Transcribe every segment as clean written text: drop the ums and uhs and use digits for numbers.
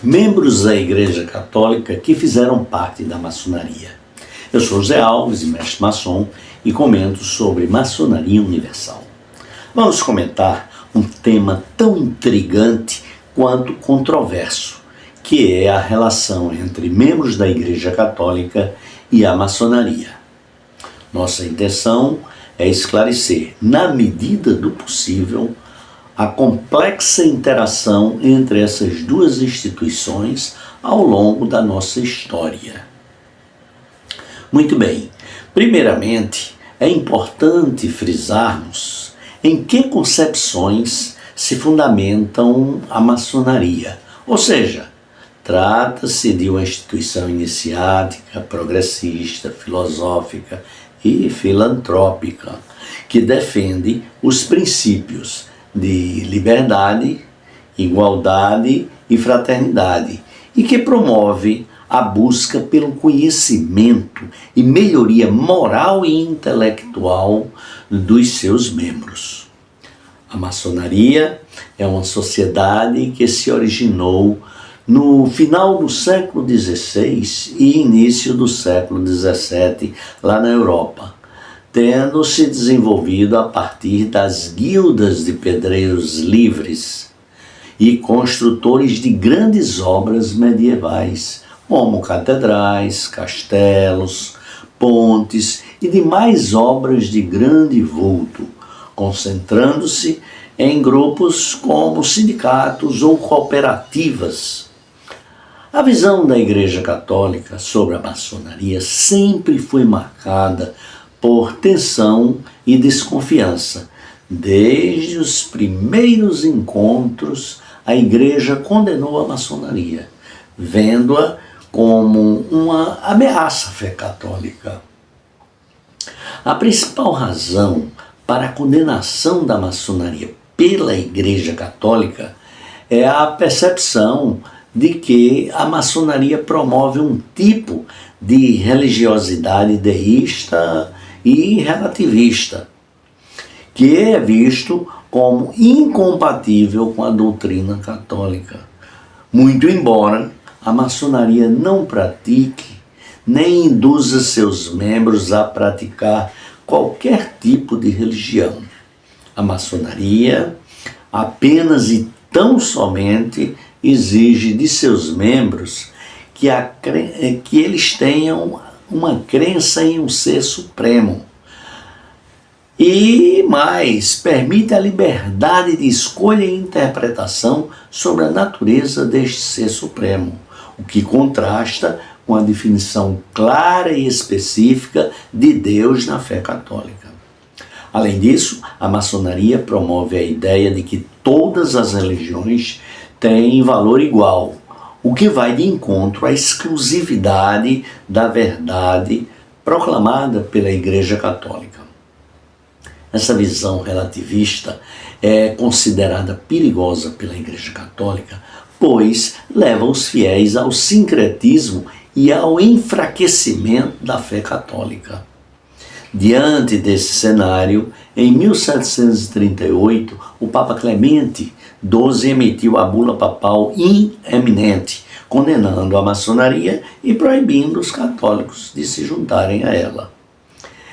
Membros da Igreja Católica que fizeram parte da maçonaria. Eu sou José Alves, mestre maçom, e comento sobre maçonaria universal. Vamos comentar um tema tão intrigante quanto controverso, que é a relação entre membros da Igreja Católica e a maçonaria. Nossa intenção é esclarecer, na medida do possível, a complexa interação entre essas duas instituições ao longo da nossa história. Muito bem, primeiramente, é importante frisarmos em que concepções se fundamentam a maçonaria, ou seja, trata-se de uma instituição iniciática, progressista, filosófica e filantrópica, que defende os princípios de liberdade, igualdade e fraternidade, e que promove a busca pelo conhecimento e melhoria moral e intelectual dos seus membros. A maçonaria é uma sociedade que se originou no final do século XVI e início do século XVII, lá na Europa, tendo se desenvolvido a partir das guildas de pedreiros livres e construtores de grandes obras medievais, como catedrais, castelos, pontes e demais obras de grande vulto, concentrando-se em grupos como sindicatos ou cooperativas. A visão da Igreja Católica sobre a maçonaria sempre foi marcada por tensão e desconfiança. Desde os primeiros encontros, a Igreja condenou a maçonaria, vendo-a como uma ameaça à fé católica. A principal razão para a condenação da maçonaria pela Igreja Católica é a percepção de que a maçonaria promove um tipo de religiosidade deísta e relativista, que é visto como incompatível com a doutrina católica, muito embora a maçonaria não pratique nem induza seus membros a praticar qualquer tipo de religião. A maçonaria apenas e tão somente exige de seus membros que eles tenham uma crença em um ser supremo. E mais, permite a liberdade de escolha e interpretação sobre a natureza deste ser supremo, o que contrasta com a definição clara e específica de Deus na fé católica. Além disso, a maçonaria promove a ideia de que todas as religiões têm valor igual, o que vai de encontro à exclusividade da verdade proclamada pela Igreja Católica. Essa visão relativista é considerada perigosa pela Igreja Católica, pois leva os fiéis ao sincretismo e ao enfraquecimento da fé católica. Diante desse cenário, em 1738, o Papa Clemente XII emitiu a bula papal in eminente, condenando a maçonaria e proibindo os católicos de se juntarem a ela.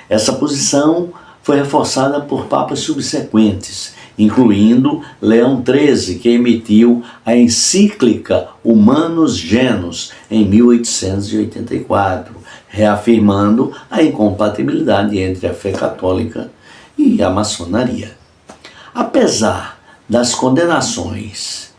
Essa posição foi reforçada por papas subsequentes, incluindo Leão XIII, que emitiu a encíclica Humanus Genus em 1884, reafirmando a incompatibilidade entre a fé católica e a maçonaria. Apesar das condenações,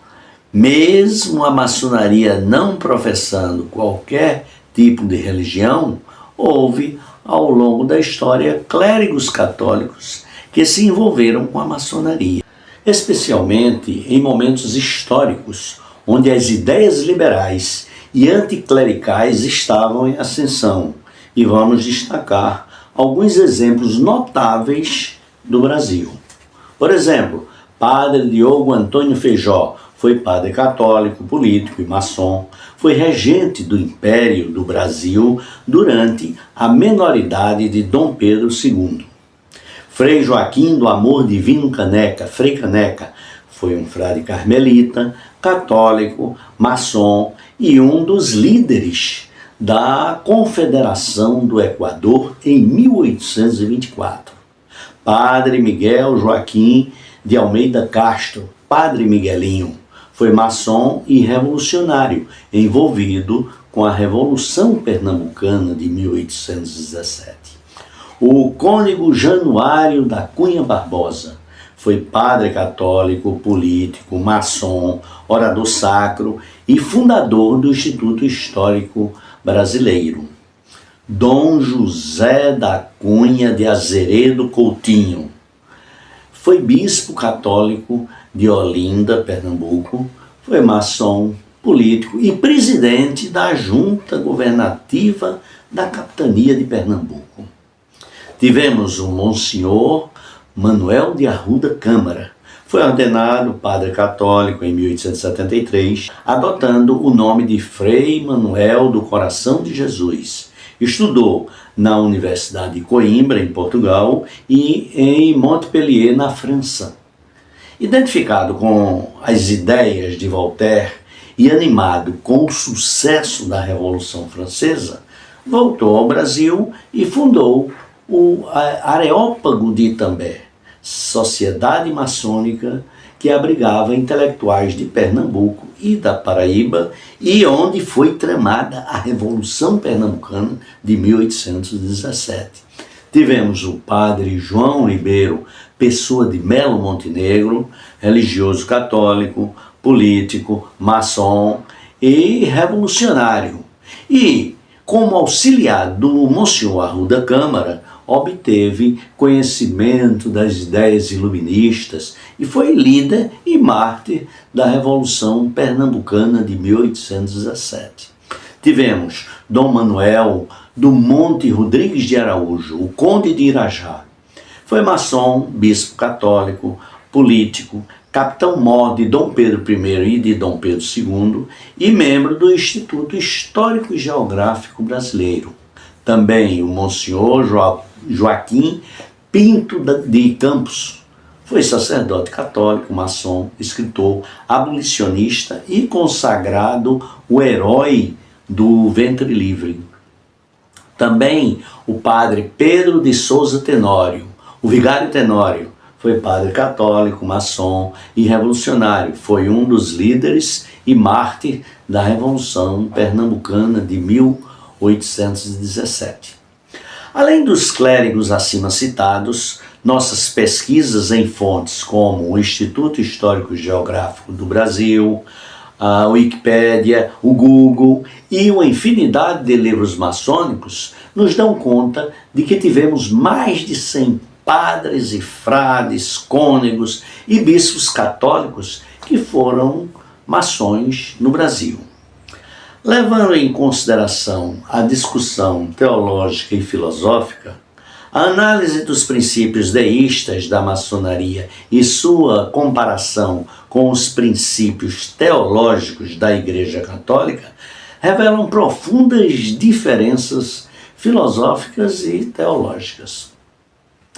mesmo a maçonaria não professando qualquer tipo de religião, houve, ao longo da história, clérigos católicos que se envolveram com a maçonaria, especialmente em momentos históricos onde as ideias liberais e anticlericais estavam em ascensão, e vamos destacar alguns exemplos notáveis do Brasil. Por exemplo, Padre Diogo Antônio Feijó foi padre católico, político e maçom, foi regente do Império do Brasil durante a menoridade de Dom Pedro II. Frei Joaquim do Amor Divino Caneca, Frei Caneca, Foi um frade carmelita, católico, maçom e um dos líderes da Confederação do Equador em 1824. Padre Miguel Joaquim de Almeida Castro, Padre Miguelinho, foi maçom e revolucionário, envolvido com a Revolução Pernambucana de 1817. O cônego Januário da Cunha Barbosa foi padre católico, político, maçom, orador sacro e fundador do Instituto Histórico Brasileiro. Dom José da Cunha de Azeredo Coutinho foi bispo católico de Olinda, Pernambuco, foi maçom, político e presidente da Junta Governativa da Capitania de Pernambuco. Tivemos o Monsenhor Manuel de Arruda Câmara. Foi ordenado padre católico em 1873, adotando o nome de Frei Manuel do Coração de Jesus. Estudou na Universidade de Coimbra, em Portugal, e em Montpellier, na França. Identificado com as ideias de Voltaire e animado com o sucesso da Revolução Francesa, voltou ao Brasil e fundou o Areópago de Itambé, sociedade maçônica que abrigava intelectuais de Pernambuco e da Paraíba e onde foi tramada a Revolução Pernambucana de 1817. Tivemos o padre João Ribeiro Pessoa de Melo Montenegro, religioso católico, político, maçom e revolucionário. E, como auxiliar do Monsenhor Arruda Câmara, obteve conhecimento das ideias iluministas e foi líder e mártir da Revolução Pernambucana de 1817. Tivemos Dom Manuel do Monte Rodrigues de Araújo, o Conde de Irajá. Foi maçom, bispo católico, político, capitão-mor de Dom Pedro I e de Dom Pedro II e membro do Instituto Histórico e Geográfico Brasileiro. Também o Monsenhor Joaquim Pinto de Campos foi sacerdote católico, maçom, escritor, abolicionista e consagrado o herói do ventre livre. Também o padre Pedro de Souza Tenório, o vigário Tenório, foi padre católico, maçom e revolucionário. Foi um dos líderes e mártir da Revolução Pernambucana de 1817. Além dos clérigos acima citados, nossas pesquisas em fontes como o Instituto Histórico e Geográfico do Brasil, a Wikipédia, o Google e uma infinidade de livros maçônicos nos dão conta de que tivemos mais de 100 padres e frades, cônegos e bispos católicos que foram maçons no Brasil. Levando em consideração a discussão teológica e filosófica, a análise dos princípios deístas da maçonaria e sua comparação com os princípios teológicos da Igreja Católica revelam profundas diferenças filosóficas e teológicas.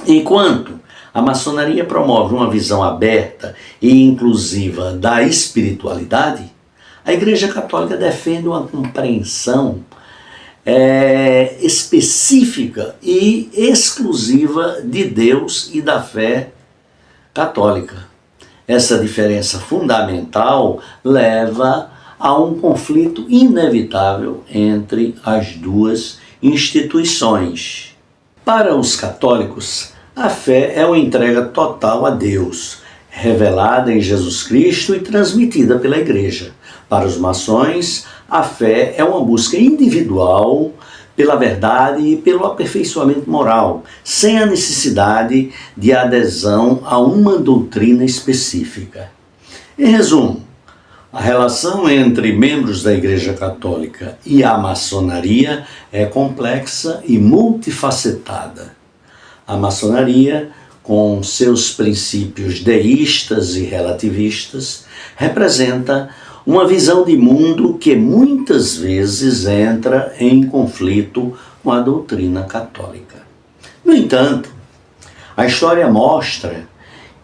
Enquanto a maçonaria promove uma visão aberta e inclusiva da espiritualidade, a Igreja Católica defende uma compreensão específica e exclusiva de Deus e da fé católica. Essa diferença fundamental leva a um conflito inevitável entre as duas instituições. Para os católicos, a fé é uma entrega total a Deus, revelada em Jesus Cristo e transmitida pela Igreja. Para os maçons, a fé é uma busca individual pela verdade e pelo aperfeiçoamento moral, sem a necessidade de adesão a uma doutrina específica. Em resumo, a relação entre membros da Igreja Católica e a maçonaria é complexa e multifacetada. A maçonaria, com seus princípios deístas e relativistas, representa uma visão de mundo que muitas vezes entra em conflito com a doutrina católica. No entanto, a história mostra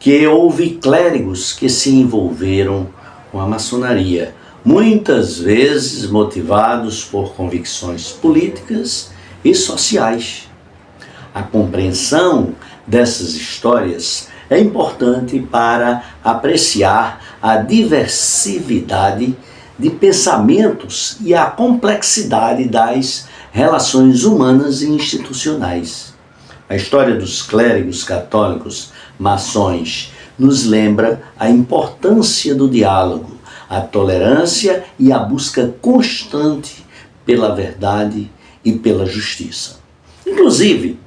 que houve clérigos que se envolveram com a maçonaria, muitas vezes motivados por convicções políticas e sociais. A compreensão dessas histórias é importante para apreciar a diversidade de pensamentos e a complexidade das relações humanas e institucionais. A história dos clérigos católicos maçons nos lembra a importância do diálogo, a tolerância e a busca constante pela verdade e pela justiça. Inclusive,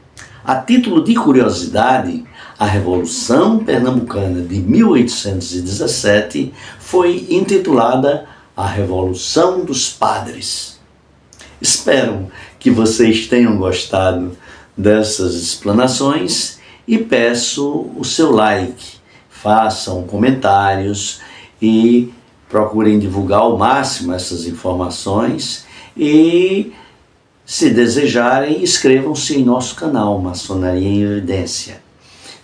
a título de curiosidade, a Revolução Pernambucana de 1817 foi intitulada a Revolução dos Padres. Espero que vocês tenham gostado dessas explanações e peço o seu like, façam comentários e procurem divulgar ao máximo essas informações e, se desejarem, inscrevam-se em nosso canal Maçonaria em Evidência.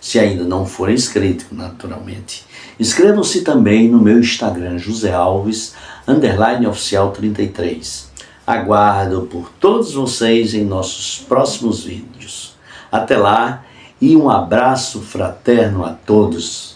Se ainda não forem inscritos, naturalmente. Inscrevam-se também no meu Instagram, José Alves, _oficial33. Aguardo por todos vocês em nossos próximos vídeos. Até lá e um abraço fraterno a todos.